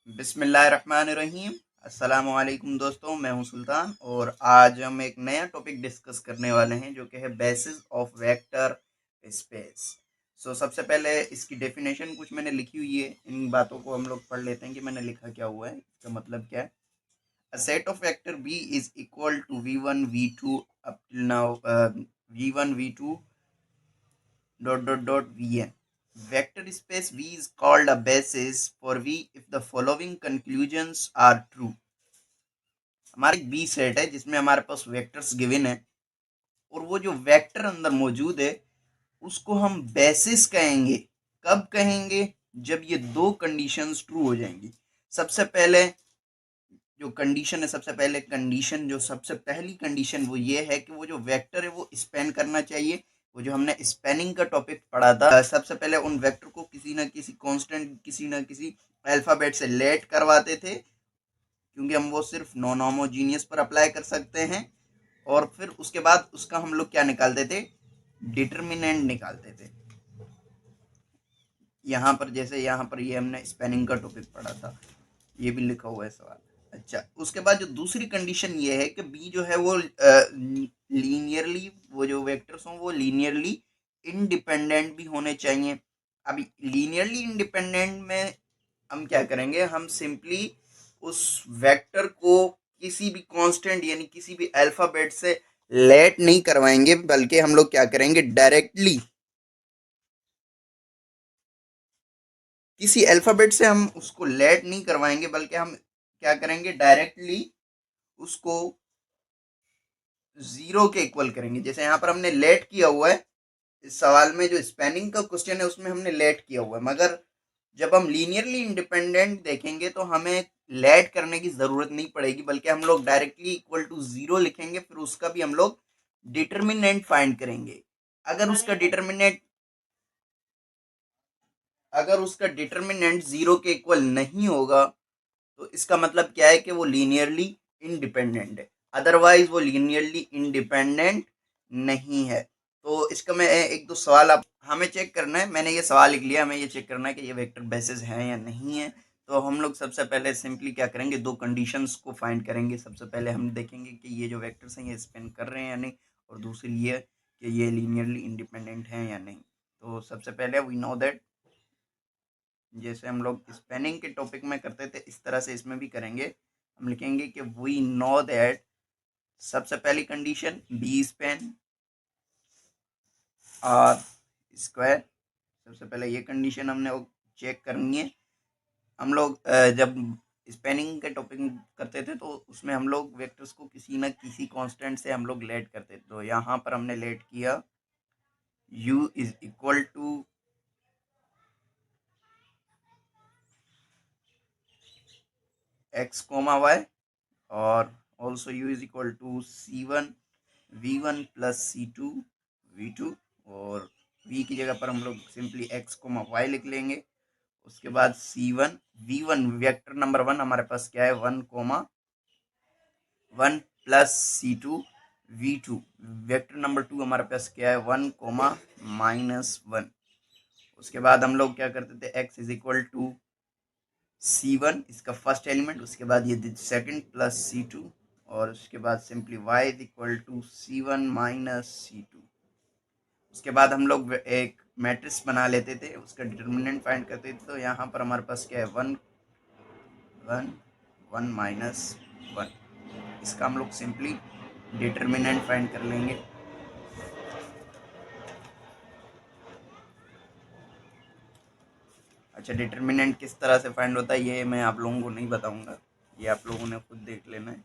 बिस्मिल्लाहिर्रहमानिर्रहीम। अस्सलामु अलैकुम दोस्तों, मैं हूं सुल्तान और आज हम एक नया टॉपिक डिस्कस करने वाले हैं जो कि है बेसिस ऑफ वेक्टर स्पेस। सबसे पहले इसकी डेफिनेशन कुछ मैंने लिखी हुई है, इन बातों को हम लोग पढ़ लेते हैं कि मैंने लिखा क्या हुआ है, इसका मतलब क्या है। A set of vector B is equal to v1 v2 up till now v1 v2 dot dot dot vn. Vector space V is called a basis for V if the following conclusions are true. हमारे B set है जिसमें हमारे पास vectors given है और वो जो vector अंदर मौजूद है उसको हम बेसिस कहेंगे। कब कहेंगे? जब ये दो कंडीशंस ट्रू हो जाएंगी। सबसे पहले जो कंडीशन है, सबसे पहली कंडीशन वो ये है कि वो जो वेक्टर है वो स्पैन करना चाहिए। वो जो हमने स्पैनिंग का टॉपिक पढ़ा था, सबसे पहले उन वेक्टर को किसी ना किसी कांस्टेंट, किसी ना किसी अल्फाबेट से लेट करवाते थे, क्योंकि हम वो सिर्फ नॉन होमोजीनियस पर अप्लाई कर सकते हैं। और फिर उसके बाद उसका हम लोग क्या निकालते थे? डिटर्मिनेंट निकालते थे। यहाँ पर जैसे यहाँ पर ये हमने स्पैनिंग का टॉपिक पढ़ा था, ये भी लिखा हुआ है सवाल। अच्छा, उसके बाद जो दूसरी कंडीशन ये है कि बी जो है वो लीनियरली, वो जो वेक्टर्स हों वो लीनियरली इंडिपेंडेंट भी होने चाहिए। अभी लीनियरली इंडिपेंडेंट में हम क्या करेंगे? हम सिंपली उस वेक्टर को किसी भी कांस्टेंट यानी किसी भी अल्फाबेट से लेट नहीं करवाएंगे, बल्कि हम लोग क्या करेंगे? डायरेक्टली किसी अल्फाबेट से हम उसको लेट नहीं करवाएंगे, बल्कि हम क्या करेंगे? डायरेक्टली उसको जीरो के इक्वल करेंगे। जैसे यहाँ पर हमने लेट किया हुआ है, इस सवाल में जो स्पैनिंग का क्वेश्चन है उसमें हमने लेट किया हुआ है, मगर जब हम लीनियरली इंडिपेंडेंट देखेंगे तो हमें लेट करने की जरूरत नहीं पड़ेगी, बल्कि हम लोग डायरेक्टली इक्वल टू जीरो लिखेंगे। फिर उसका भी हम लोग डिटर्मिनेंट फाइंड करेंगे। अगर उसका डिटर्मिनेंट अगर उसका डिटर्मिनेंट जीरो के इक्वल नहीं होगा तो इसका मतलब क्या है? कि वो लीनियरली इंडिपेंडेंट है, अदरवाइज वो लीनियरली इंडिपेंडेंट नहीं है। तो इसका मैं एक दो सवाल आप हमें चेक करना है। मैंने ये सवाल लिख लिया, हमें ये चेक करना है कि ये वेक्टर बेसिस हैं या नहीं है। तो हम लोग सबसे पहले सिंपली क्या करेंगे? दो कंडीशंस को फाइंड करेंगे। सबसे पहले हम देखेंगे कि ये जो वेक्टर्स हैं ये स्पेन कर रहे हैं या नहीं, और दूसरी ये कि ये लीनियरली इंडिपेंडेंट हैं या नहीं। तो सबसे पहले वी नो दैट, जैसे हम लोग स्पेनिंग के टॉपिक में करते थे इस तरह से इसमें भी करेंगे। हम लिखेंगे कि वी नो दैट, सबसे पहली condition B span R square. सबसे पहले ये कंडीशन हमने चेक करनी है। हम लोग जब स्पेनिंग के टॉपिक करते थे तो उसमें हम लोग वेक्टर्स को किसी न किसी कांस्टेंट से हम लोग लेट करते थे। तो यहाँ पर हमने लेट किया u is equal to x comma y, और also u is equal to c1 v1 plus c2 v2, और v की जगह पर हम लोग सिंपली x कोमा वाई लिख लेंगे। उसके बाद c1 v1 vector number one हमारे पास क्या है? 1, 1 plus c2 v2 vector number two हमारे पास क्या है? 1, -1। उसके बाद हम लोग क्या करते थे? x is equal to c1 इसका फर्स्ट एलिमेंट, उसके बाद ये सेकंड प्लस c2, और उसके बाद simply y is equal to c1 -c2। उसके बाद हम लोग एक मैट्रिक्स बना लेते थे, उसका डिटर्मिनेंट फाइंड करते थे। तो यहाँ पर हमारे पास क्या है? 1, 1, 1 -1। इसका हम लोग सिंपली डिटर्मिनेंट फाइंड कर लेंगे। अच्छा, डिटर्मिनेंट किस तरह से फाइंड होता है ये मैं आप लोगों को नहीं बताऊंगा, ये आप लोगों ने खुद देख लेना है।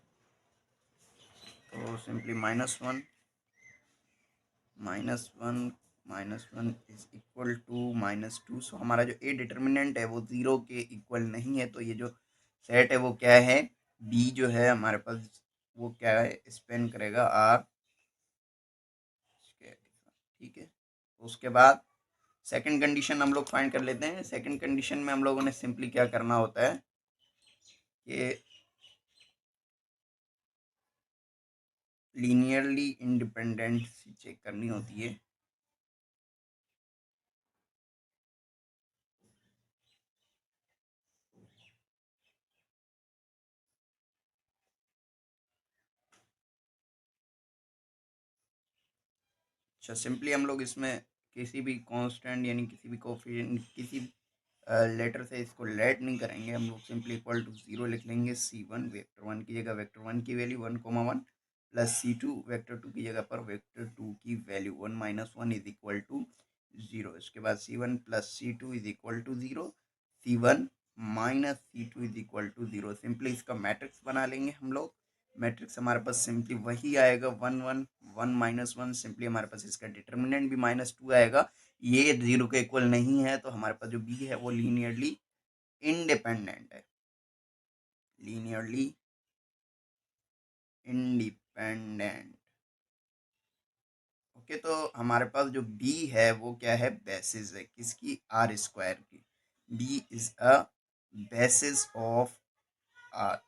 तो सिंपली -1, -1, -1 इज इक्वल टू -2। सो हमारा जो ए डिटर्मिनेंट है वो जीरो के इक्वल नहीं है। तो ये जो सेट है वो क्या है? बी जो है हमारे पास वो क्या है? स्पेन करेगा आर। ठीक है, उसके बाद सेकंड कंडीशन हम लोग फाइंड कर लेते हैं। सेकंड कंडीशन में हम लोगों ने सिंपली क्या करना होता है कि लीनियरली इंडिपेंडेंट चेक करनी होती है। अच्छा, सिंपली हम लोग इसमें किसी भी कांस्टेंट यानी किसी भी कोफिशिएंट किसी लेटर से इसको लेट नहीं करेंगे। हम लोग सिंपली इक्वल टू 0 लिख लेंगे। C1 वेक्टर 1 की जगह वेक्टर 1 की वैल्यू 1,1 प्लस C2 वेक्टर 2 की जगह पर वेक्टर 2 की value 1 minus 1 is equal to 0। इसके बाद C1 plus C2 is equal to 0, C1 minus C2 is equal to 0। Simply इसका मैट्रिक्स बना लेंगे हम लोग। मैट्रिक्स हमारे पास सिंपली वही आएगा 1 1 1 माइनस 1। सिंपली हमारे पास इसका डिटर्मिनेंट भी -2 आएगा। ये 0 के इक्वल नहीं है, तो हमारे पास जो बी है वो लीनियरली इंडिपेंडेंट है। Linearly independent. ओके, तो हमारे पास जो बी है वो क्या है? बेसिस है किसकी? आर स्क्वायर की। B is a basis of are.